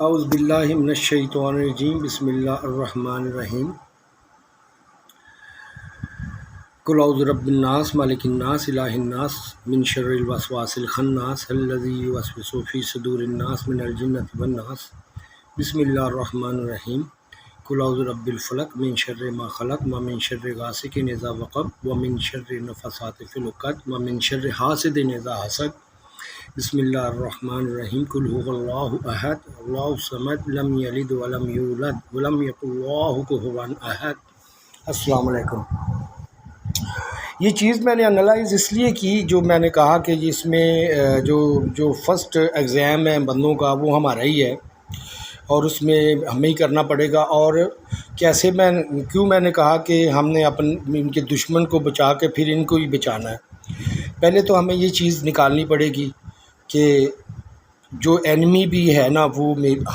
اعوذ باللہ من الشیطان الرجیم بسم اللہ الرحمن الرحیم قل اعوذ برب الناس مالک الناس الہ الناس من شر الوسواس الخناس الذی یوسوس فی صدور الناس من الجنۃ والناس بسم اللہ الرحمن الرحیم قل اعوذ برب الفلق من شر ما خلق ومن شر غاسق اذا وقب ومن شر النفاثات فی العقد ومن شر حاسد اذا حسد بسم اللہ الرحمن الرحیم قل هو اللہ احد اللہ الصمد لم یلد ولم یولد ولم یکن له کفوا احد۔ السلام علیکم۔ یہ چیز میں نے انالائز اس لیے کی، جو میں نے کہا کہ اس میں جو فرسٹ ایگزام ہے بندوں کا وہ ہمارا ہی ہے اور اس میں ہمیں ہی کرنا پڑے گا۔ اور کیسے میں نے کہا کہ ہم نے ان کے دشمن کو بچا کے پھر ان کو ہی بچانا ہے۔ پہلے تو ہمیں یہ چیز نکالنی پڑے گی کہ جو اینمی بھی ہے نا وہ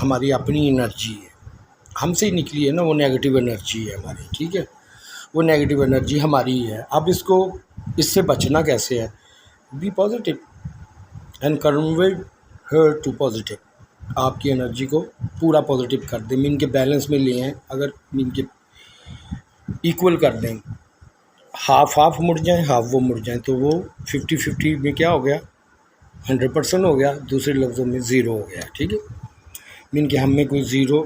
ہماری اپنی انرجی ہے، ہم سے ہی نکلی ہے نا، وہ نیگیٹو انرجی ہے ہماری، ٹھیک ہے، وہ نیگیٹو انرجی ہماری ہی ہے۔ اب اس سے بچنا کیسے ہے؟ Be positive and convert her to positive. آپ کی انرجی کو پورا پازیٹیو کر دیں، مین کے بیلنس میں لے ہیں، اگر مین کے ایکول کر دیں، ہاف مڑ جائیں، ہاف وہ مڑ جائیں، تو وہ 50-50 میں کیا ہو گیا؟ 100% ہو گیا، دوسرے لفظوں میں 0 ہو گیا، ٹھیک ہے۔ مین کہ ہم میں کوئی زیرو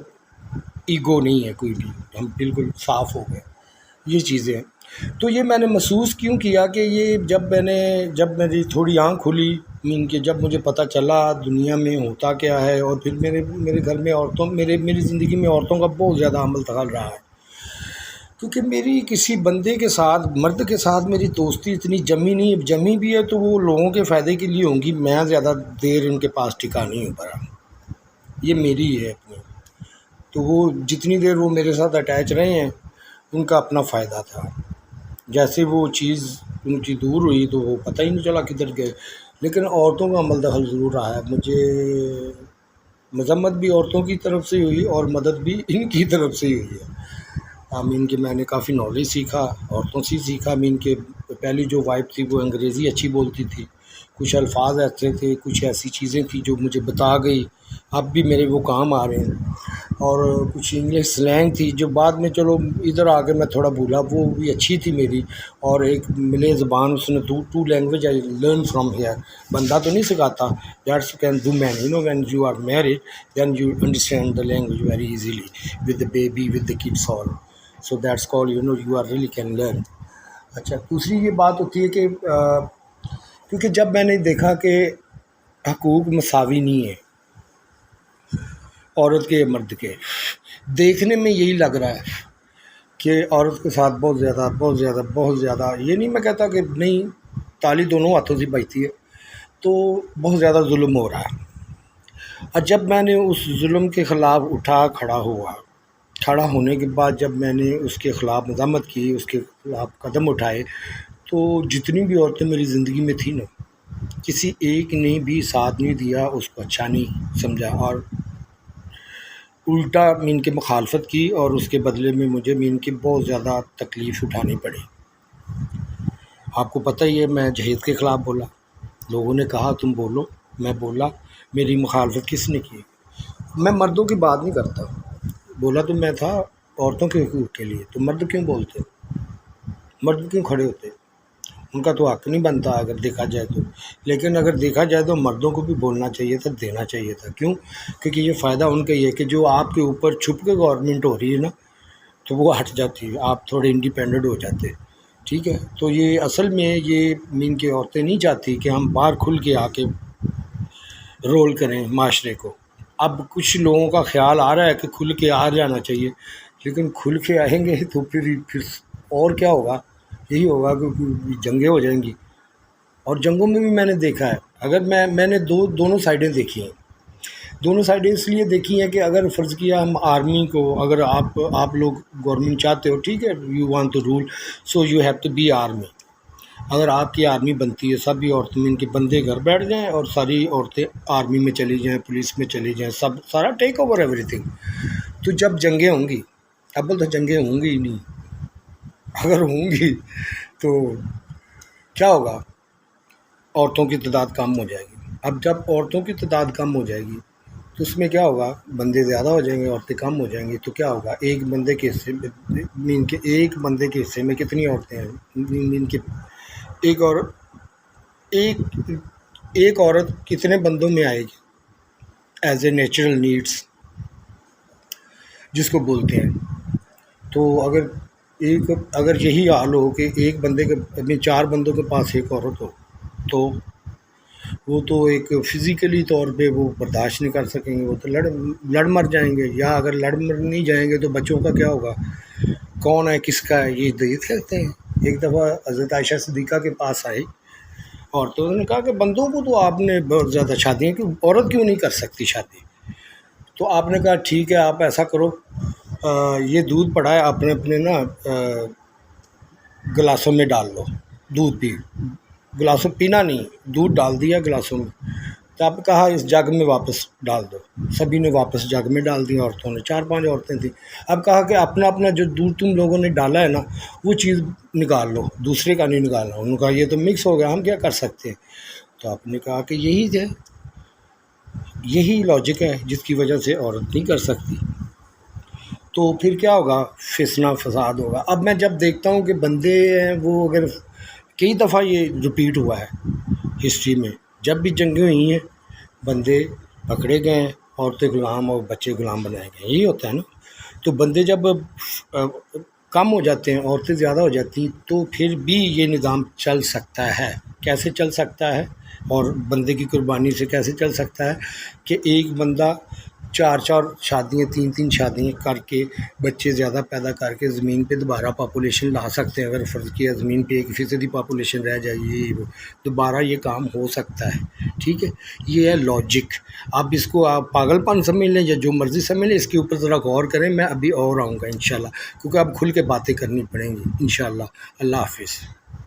ایگو نہیں ہے کوئی بھی، ہم بالکل صاف ہو گئے، یہ چیزیں ہیں۔ تو یہ میں نے محسوس کیوں کیا کہ یہ جب میری تھوڑی آنکھ کھلی، مین کہ جب مجھے پتہ چلا دنیا میں ہوتا کیا ہے، اور پھر میرے گھر میں میری زندگی میں عورتوں کا بہت زیادہ عمل دخل رہا ہے، کیونکہ میری کسی بندے کے ساتھ، مرد کے ساتھ میری دوستی اتنی جمی بھی ہے تو وہ لوگوں کے فائدے کے لیے ہوں گی، میں زیادہ دیر ان کے پاس ٹکا نہیں ہوں پڑا، یہ میری ہے اپنی۔ تو وہ جتنی دیر وہ میرے ساتھ اٹیچ رہے ہیں ان کا اپنا فائدہ تھا، جیسے وہ چیز ان کی دور ہوئی تو وہ پتہ ہی نہیں چلا کدھر گئے۔ لیکن عورتوں کا عمل دخل ضرور رہا ہے، مجھے مذمت بھی عورتوں کی طرف سے ہوئی اور مدد بھی ان کی طرف سے ہی ہوئی ہے۔ مین کہ میں نے کافی نالج سیکھا، عورتوں سے سیکھا۔ مین کہ پہلی جو وائف تھی وہ انگریزی اچھی بولتی تھی، کچھ الفاظ ایسے تھے، کچھ ایسی چیزیں تھیں جو مجھے بتا گئی، اب بھی میرے وہ کام آ رہے ہیں، اور کچھ انگلش سلینگ تھی جو بعد میں چلو ادھر آ کے میں تھوڑا بھولا، وہ بھی اچھی تھی میری۔ اور ایک ملے زبان، اس نے to language I learn from here, بندہ تو نہیں سکھاتا، that's can do man, when you are married then you understand the language very easily with the baby with the kids all, so that's call you are really can learn. اچھا، دوسری یہ بات ہوتی ہے کہ کیونکہ جب میں نے دیکھا کہ حقوق مساوی نہیں ہے عورت کے مرد کے، دیکھنے میں یہی لگ رہا ہے کہ عورت کے ساتھ بہت زیادہ، یہ نہیں میں کہتا کہ نہیں، تالی دونوں ہاتھوں سے بجتی ہے، تو بہت زیادہ ظلم ہو رہا ہے۔ اور جب میں نے اس ظلم کے خلاف کھڑا ہونے کے بعد جب میں نے اس کے خلاف مذمت کی، اس کے خلاف قدم اٹھائے، تو جتنی بھی عورتیں میری زندگی میں تھیں نا، کسی ایک نے بھی ساتھ نہیں دیا، اس کو اچھا نہیں سمجھا، اور الٹا مین کے مخالفت کی، اور اس کے بدلے میں مجھے مین کی بہت زیادہ تکلیف اٹھانی پڑی۔ آپ کو پتہ ہی ہے، میں جہیز کے خلاف بولا، لوگوں نے کہا تم بولو، میں بولا، میری مخالفت کس نے کی؟ میں مردوں کی بات نہیں کرتا، بولا تو میں تھا عورتوں کے حقوق کے لیے، تو مرد کیوں بولتے؟ مرد کیوں کھڑے ہوتے؟ ان کا تو حق نہیں بنتا اگر دیکھا جائے تو، لیکن اگر دیکھا جائے تو مردوں کو بھی بولنا چاہیے تھا، دینا چاہیے تھا۔ کیوں؟ کیونکہ یہ فائدہ ان کا ہی ہے کہ جو آپ کے اوپر چھپ کے گورنمنٹ ہو رہی ہے نا، تو وہ ہٹ جاتی ہے، آپ تھوڑے انڈیپینڈنٹ ہو جاتے، ٹھیک ہے۔ تو یہ اصل میں یہ مین کے عورتیں نہیں چاہتی کہ ہم باہر کھل کے آ کے رول کریں معاشرے کو۔ اب کچھ لوگوں کا خیال آ رہا ہے کہ کھل کے آ جانا چاہیے، لیکن کھل کے آئیں گے تو پھر اور کیا ہوگا؟ یہی ہوگا کہ جنگیں ہو جائیں گی۔ اور جنگوں میں بھی میں نے دیکھا ہے، اگر میں نے دونوں سائڈیں دیکھی ہیں، دونوں سائڈیں اس لیے دیکھی ہیں کہ اگر فرض کیا ہم آرمی کو، اگر آپ لوگ گورنمنٹ چاہتے ہو، ٹھیک ہے، you want to rule, so you have to be army. اگر آپ کی آرمی بنتی ہے، سبھی عورتیں، ان کے بندے گھر بیٹھ جائیں اور ساری عورتیں آرمی میں چلی جائیں، پولیس میں چلی جائیں، سارا ٹیک اوور ایوری تھنگ، تو جب جنگیں ہوں گی، اب تو جنگیں ہوں گی ہی نہیں، اگر ہوں گی تو کیا ہوگا؟ عورتوں کی تعداد کم ہو جائے گی۔ اب جب عورتوں کی تعداد کم ہو جائے گی تو اس میں کیا ہوگا، بندے زیادہ ہو جائیں گے، عورتیں کم ہو جائیں گی، تو کیا ہوگا، ایک بندے کے حصے میں مین کے ایک بندے کے حصے میں کتنی عورتیں ہیں، مین کے ایک اور ایک ایک عورت کتنے بندوں میں آئے گی ایز اے نیچرل نیڈس جس کو بولتے ہیں. تو اگر یہی حال ہو کہ ایک بندے کے اپنے 4 بندوں کے پاس ایک عورت ہو، تو وہ تو ایک فزیکلی طور پہ وہ برداشت نہیں کر سکیں گے، وہ تو لڑ مر جائیں گے، یا اگر لڑ مر نہیں جائیں گے تو بچوں کا کیا ہوگا، کون ہے کس کا ہے یہ دیکھ سکتے ہیں. ایک دفعہ حضرت عائشہ صدیقہ کے پاس آئی اور تو انہوں نے کہا کہ بندوں کو تو آپ نے بہت زیادہ شادیاں کیوں، عورت کیوں نہیں کر سکتی شادی؟ تو آپ نے کہا ٹھیک ہے، آپ ایسا کرو، یہ دودھ پڑا ہے، اپنے اپنے نا گلاسوں میں ڈال لو، دودھ گلاسوں پینا نہیں، دودھ ڈال دیا گلاسوں میں. تو آپ کہا اس جگ میں واپس ڈال دو، سبھی نے واپس جگ میں ڈال دیا، عورتوں نے 4-5 عورتیں تھیں. اب کہا کہ اپنا اپنا جو دودھ تم لوگوں نے ڈالا ہے نا وہ چیز نکال لو، دوسرے کا نہیں نکالنا. انہوں نے کہا یہ تو مکس ہو گیا، ہم کیا کر سکتے ہیں؟ تو آپ نے کہا کہ یہی لاجک ہے جس کی وجہ سے عورت نہیں کر سکتی. تو پھر کیا ہوگا، فسنا فساد ہوگا. اب میں جب دیکھتا ہوں کہ بندے ہیں وہ، اگر کئی دفعہ یہ رپیٹ ہوا ہے ہسٹری میں، جب بھی جنگیں ہوئی ہیں بندے پکڑے گئے ہیں، عورتیں غلام اور بچے غلام بنائے گئے، یہی ہوتا ہے نا. تو بندے جب کم ہو جاتے ہیں، عورتیں زیادہ ہو جاتی ہیں، تو پھر بھی یہ نظام چل سکتا ہے. کیسے چل سکتا ہے اور بندے کی قربانی سے کیسے چل سکتا ہے کہ ایک بندہ 4 شادیاں 3 شادیاں کر کے بچے زیادہ پیدا کر کے زمین پہ دوبارہ پاپولیشن لا سکتے ہیں. اگر فرض کیا زمین پہ 1% پاپولیشن رہ جائے گی، دوبارہ یہ کام ہو سکتا ہے. ٹھیک ہے، یہ ہے لاجک. اب اس کو آپ پاگل پن سمجھ لیں یا جو مرضی سمجھ لیں، اس کے اوپر ذرا غور کریں. میں ابھی اور آؤں گا انشاءاللہ، کیونکہ اب کھل کے باتیں کرنی پڑیں گی انشاءاللہ. اللہ حافظ.